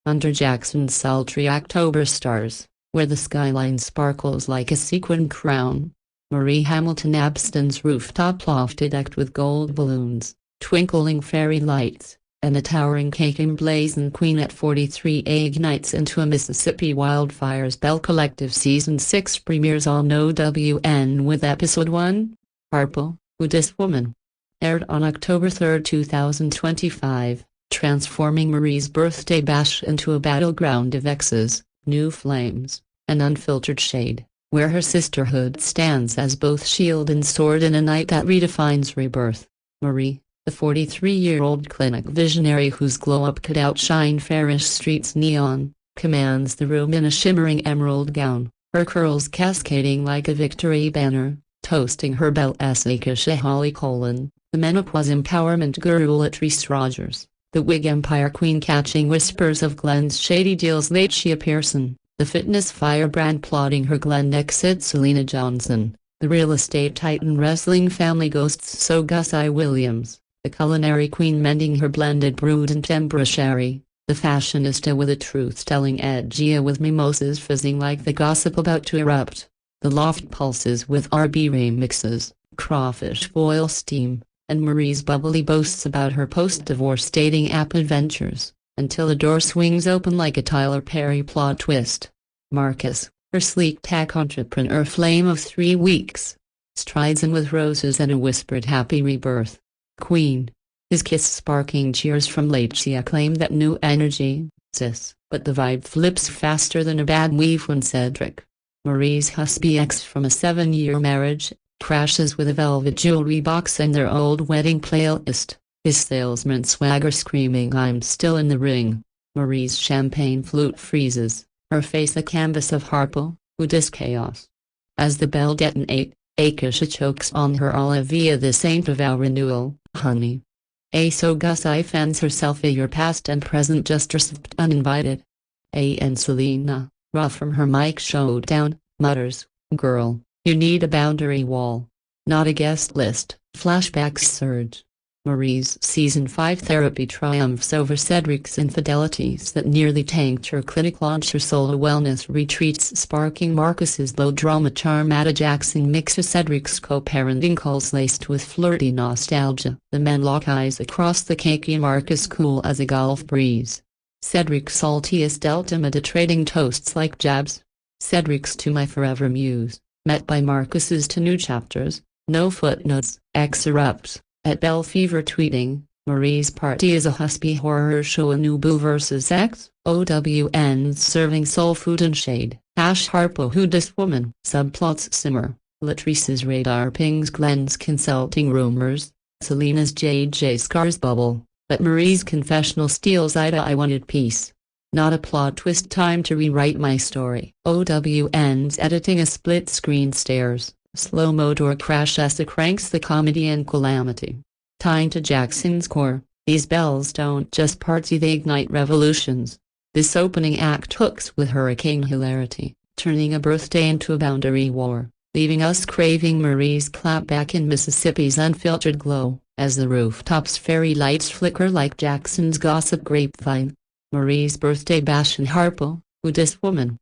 under Jackson's sultry October stars, where the skyline sparkles like a sequin crown. Marie Hamilton-Abston's rooftop loft decked with gold balloons, twinkling fairy lights, and a towering cake emblazoned Queen at 43 ignites into a Mississippi wildfire's Belle Collective Season 6 premieres on OWN with Episode 1, Harpo, Who Dis Woman? Aired on October 3, 2025, transforming Marie's birthday bash into a battleground of exes, new flames, and unfiltered shade, where her sisterhood stands as both shield and sword in a night that redefines rebirth. Marie, the 43-year-old clinic visionary whose glow-up could outshine Farish Street's neon, commands the room in a shimmering emerald gown, her curls cascading like a victory banner, toasting her belle S6E1, the menopause empowerment guru Latrice Rogers, the wig empire queen catching whispers of Glenn's shady deals Lateshia Pearson, the fitness firebrand plotting her Glenn exit Selena Johnson, the real estate titan wrestling family ghosts So Gus I. Williams, the culinary queen mending her blended brewed and Tambra sherry, the fashionista with a truth-telling Lateshia with mimosas fizzing like the gossip about to erupt, the loft pulses with RB remixes, crawfish boil steam, and Marie's bubbly boasts about her post-divorce dating app adventures, until the door swings open like a Tyler Perry plot twist. Marcus, her sleek tech entrepreneur flame of 3 weeks, strides in with roses and a whispered happy rebirth. Queen, his kiss sparking cheers from Lateshia claim that new energy, sis, but the vibe flips faster than a bad weave when Cedric, Marie's husband ex from a 7-year marriage, crashes with a velvet jewelry box and their old wedding playlist, his salesman swagger screaming I'm still in the ring. Marie's champagne flute freezes, her face a canvas of Harpo, Who Dis Chaos. As the bell detonate, Lateshia chokes on her olive via the saint of our renewal, honey. So Gus I fans herself a your past and present just received uninvited. And Selena, raw from her mic showdown, mutters, girl, you need a boundary wall. Not a guest list. Flashbacks surge. Marie's Season 5 therapy triumphs over Cedric's infidelities that nearly tanked her clinic launch. Her solo wellness retreats sparking Marcus's low-drama charm at a Jackson mix of Cedric's co-parenting calls laced with flirty nostalgia. The men lock eyes across the cakey Marcus cool as a Gulf breeze. Cedric's saltiest ultimate trading toasts like jabs. Cedric's to my forever muse, met by Marcus's to new chapters, no footnotes, X erupts. At Belle Fever tweeting, Marie's party is a husky horror show Anubu vs X, OWN's serving soul food and shade, Harpo Who Dis Woman, subplots simmer, Latrice's radar pings Glenn's consulting rumors, Selena's JJ scars bubble, but Marie's confessional steals I wanted peace. Not a plot twist, time to rewrite my story. OWN's editing a split screen stares. Slow-mo door crash as it cranks the comedy and calamity. Tying to Jackson's core, these bells don't just party, they ignite revolutions. This opening act hooks with hurricane hilarity, turning a birthday into a boundary war, leaving us craving Marie's clapback in Mississippi's unfiltered glow, as the rooftops' fairy lights flicker like Jackson's gossip grapevine. Marie's birthday bash and Harpo, Who Dis Woman?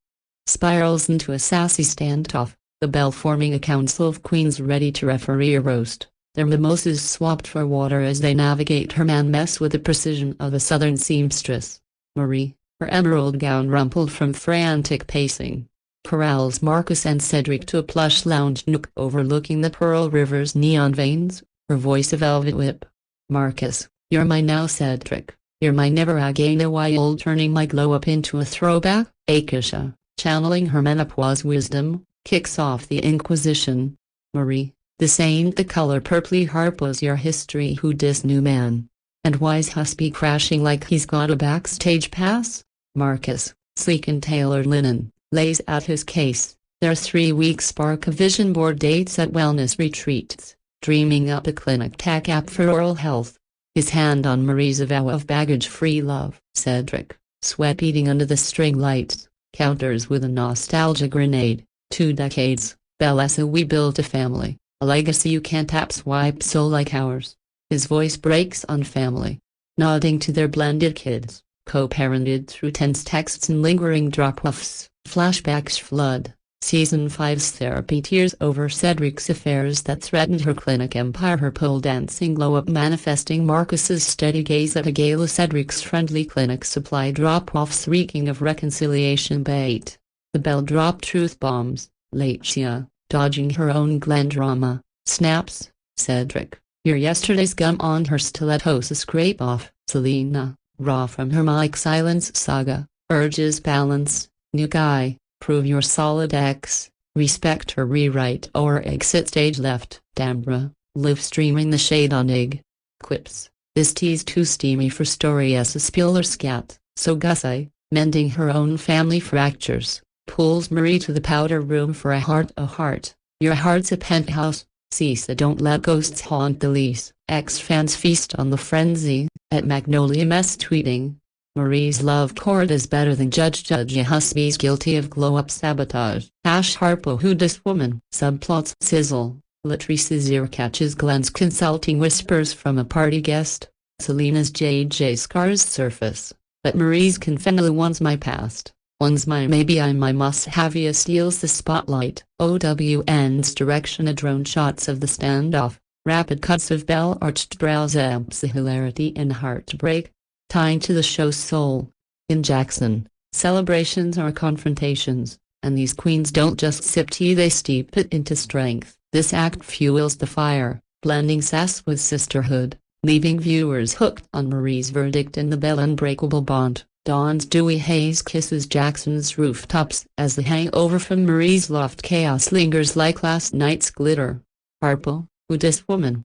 Spirals into a sassy standoff. The bell forming a council of queens ready to referee a roast, their mimosas swapped for water as they navigate her man mess with the precision of a southern seamstress. Marie, her emerald gown rumpled from frantic pacing, corrals Marcus and Cedric to a plush lounge nook overlooking the Pearl River's neon veins, her voice a velvet whip. Marcus, you're my now Cedric, you're my never again a while, turning my glow up into a throwback. Lateshia, channeling her menopause wisdom, kicks off the Inquisition. Marie, this ain't the color purpley. Harpo's your history. Who dis new man? And why's husband crashing like he's got a backstage pass? Marcus, sleek and tailored linen, lays out his case. Their 3-week spark of vision board dates at wellness retreats, dreaming up a clinic tech app for oral health. His hand on Marie's vow of baggage-free love. Cedric, sweat beating under the string lights, counters with a nostalgia grenade. 2 decades, Belle so we built a family, a legacy you can't swipe so like ours. His voice breaks on family, nodding to their blended kids, co-parented through tense texts and lingering drop-offs, flashbacks flood. Season 5's therapy tears over Cedric's affairs that threatened her clinic empire, her pole dancing glow-up manifesting Marcus's steady gaze at a gala, Cedric's friendly clinic supply drop-offs reeking of reconciliation bait. The Belle dropped truth bombs, Lateshia, dodging her own Glenn drama, snaps, Cedric, your yesterday's gum on her stiletto scrape off, Selena, raw from her mic silence saga, urges balance, new guy. Prove you're solid X, respect her rewrite or exit stage left, Tambra, live streaming the shade on IG. Quips, this tea's too steamy for story as a spiller scat, so Gussie, mending her own family fractures, pulls Marie to the powder room for a heart. Your heart's a penthouse, Cisa don't let ghosts haunt the lease, X-fans feast on the frenzy, at Magnolia Mess tweeting. Marie's love chord is better than Judge Husby's guilty of glow-up sabotage. Harpo who this woman. Subplots sizzle. Latrice's ear catches Glenn's consulting whispers from a party guest. Selena's JJ scars surface. But Marie's confennial one's my past. One's my maybe I'm my must-have-ya steals the spotlight. OWN's direction, a drone shots of the standoff. Rapid cuts of Belle arched brows amps the hilarity and heartbreak. Tying to the show's soul. In Jackson, celebrations are confrontations, and these queens don't just sip tea, they steep it into strength. This act fuels the fire, blending sass with sisterhood, leaving viewers hooked on Marie's verdict and the Belle unbreakable bond. Dawn's dewy haze kisses Jackson's rooftops as the hangover from Marie's loft chaos lingers like last night's glitter. Harpo, who this woman?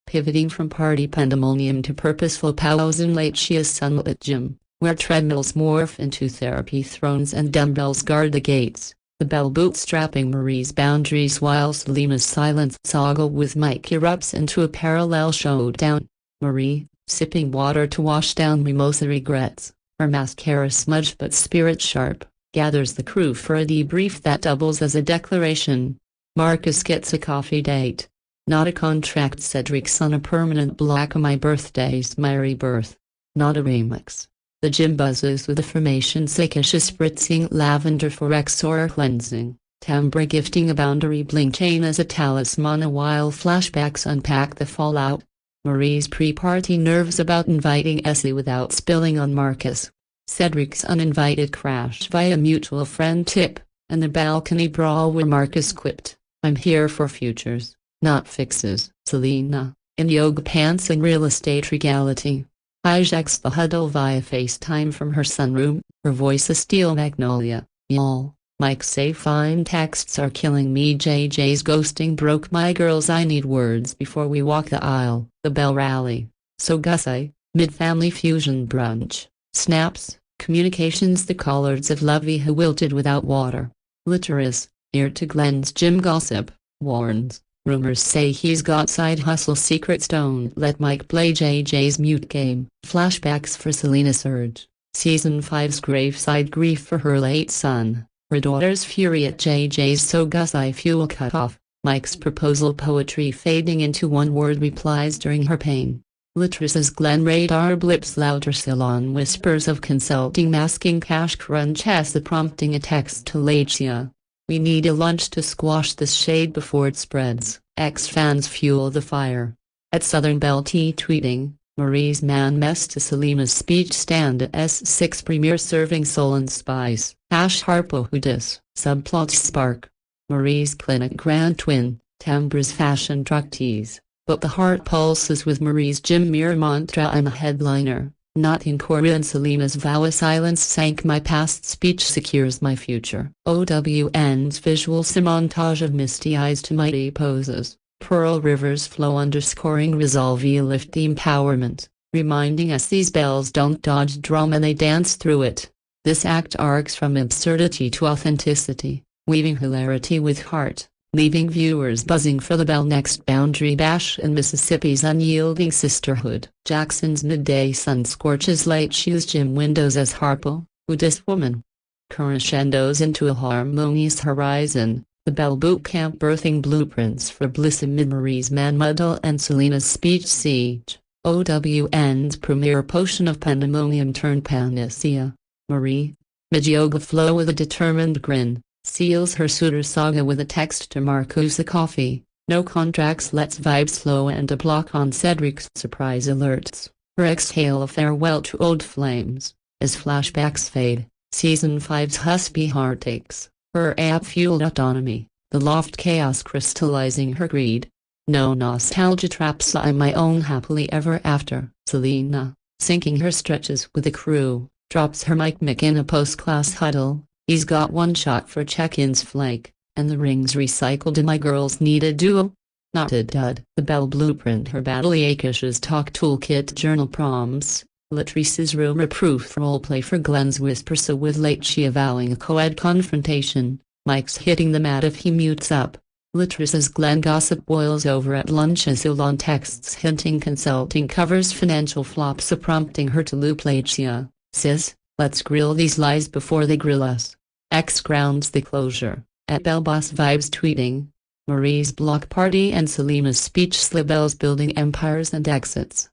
Pivoting from party pandemonium to purposeful powwows in Lateshia's sunlit gym, where treadmills morph into therapy thrones and dumbbells guard the gates, the Belle bootstrapping Marie's boundaries while Selena's silent toggle with Mike erupts into a parallel showdown. Marie, sipping water to wash down mimosa regrets, her mascara smudged but spirit sharp, gathers the crew for a debrief that doubles as a declaration. Marcus gets a coffee date. Not a contract, Cedric's on a permanent block. My birthday's my rebirth. Not a remix. The gym buzzes with affirmation, Sakisha spritzing lavender for XOR cleansing, Tambra gifting a boundary bling chain as a talisman while flashbacks unpack the fallout. Marie's pre-party nerves about inviting Essie without spilling on Marcus. Cedric's uninvited crash via mutual friend tip, and the balcony brawl where Marcus quipped, I'm here for futures, not fixes. Selena, in yoga pants and real estate regality, hijacks the huddle via FaceTime from her sunroom, her voice a steel magnolia. Y'all, Mike say fine texts are killing me. JJ's ghosting broke my girls. I need words before we walk the aisle. The Belle rally. So Gussie, mid-family fusion brunch. Snaps, communications. The collards of Lovey who wilted without water. Latrice, ear to Glenn's gym gossip, warns. Rumors say he's got side hustle secrets. Don't let Mike play JJ's mute game. Flashbacks for Selena surge. Season 5's graveside grief for her late son. Her daughter's fury at JJ's So Gussie fuel cut off. Mike's proposal poetry fading into one-word replies during her pain. Latrice's Glenn radar blips louder salon whispers of consulting masking cash crunch as the prompting a text to Lateshia. We need a lunch to squash this shade before it spreads. X-fans fuel the fire. At Southern Belle T tweeting, Marie's man mess to Selena's speech stand at S6 premiere serving soul and spice. Harpo who dis. Subplots spark. Marie's clinic grand twin, Tambra's fashion truck tease. But the heart pulses with Marie's gym mirror mantra and a headliner. Not in Korea and Selena's vow. A silence sank my past speech secures my future. OWN's visual montage of misty eyes to mighty poses. Pearl rivers flow underscoring resolve lift the empowerment, reminding us these bells don't dodge drama, they dance through it. This act arcs from absurdity to authenticity, weaving hilarity with heart, leaving viewers buzzing for the Belle next boundary bash and Mississippi's unyielding sisterhood. Jackson's midday sun scorches Lateshia's gym windows as Harpo, who dis woman, crescendos into a harmonious horizon. The Belle boot camp birthing blueprints for bliss amid Marie's man muddle and Selena's speech siege. OWN's premier potion of pandemonium turned panacea. Marie, mid-yoga flow with a determined grin, seals her suitor saga with a text to Marcusa Coffee. No contracts, let's vibe slow, and a block on Cedric's surprise alerts. Her exhale a farewell to old flames. As flashbacks fade, Season 5's husky heartaches, her app-fueled autonomy, the loft chaos crystallizing her greed. No nostalgia traps, I'm my own happily ever after. Selena, sinking her stretches with the crew, drops her mic in a post-class huddle. He's got one shot for check-ins flake, and the rings recycled in my girls need a duo. Not a dud. The Belle blueprint, her battle Akish's talk toolkit, journal prompts, Latrice's rumor-proof roleplay for Glenn's whisper, so with Lateshia vowing a co-ed confrontation, Mike's hitting the mat if he mutes up. Latrice's Glenn gossip boils over at lunch as Elon texts hinting consulting covers financial flops, prompting her to loop Lateshia. Sis, let's grill these lies before they grill us. X grounds the closure. At Belle Boss Vibes tweeting, Marie's block party and Selena's speech, Slibel's building empires and exits.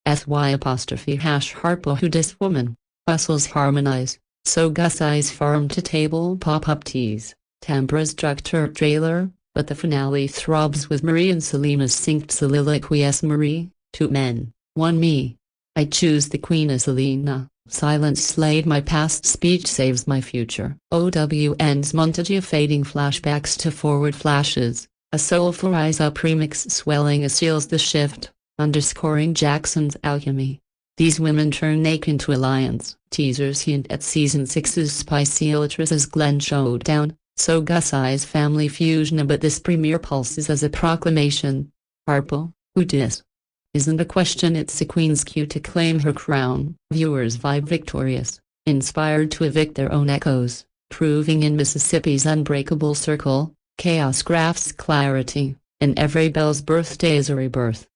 #Harpo who dis woman. Bustles harmonize, so Gus eyes farm to table pop-up teas. Tambra's structure trailer, but the finale throbs with Marie and Selena's synced soliloquy. Marie, 2 men, 1 me. I choose the queen as Selena. Silence slayed my past, speech saves my future. OWN's montage of fading flashbacks to forward flashes, a soulful rise up remix swelling as seals the shift, underscoring Jackson's alchemy. These women turn Nake into alliance. Teasers hint at Season 6's spicy Latrice's Glenn showdown, so Gus eyes family fusion, but this premiere pulses as a proclamation. Harpo, who dis? Isn't a question, it's a queen's cue to claim her crown. Viewers vibe victorious, inspired to evict their own echoes, proving in Mississippi's unbreakable circle, chaos grafts clarity, and every Belle's birthday is a rebirth.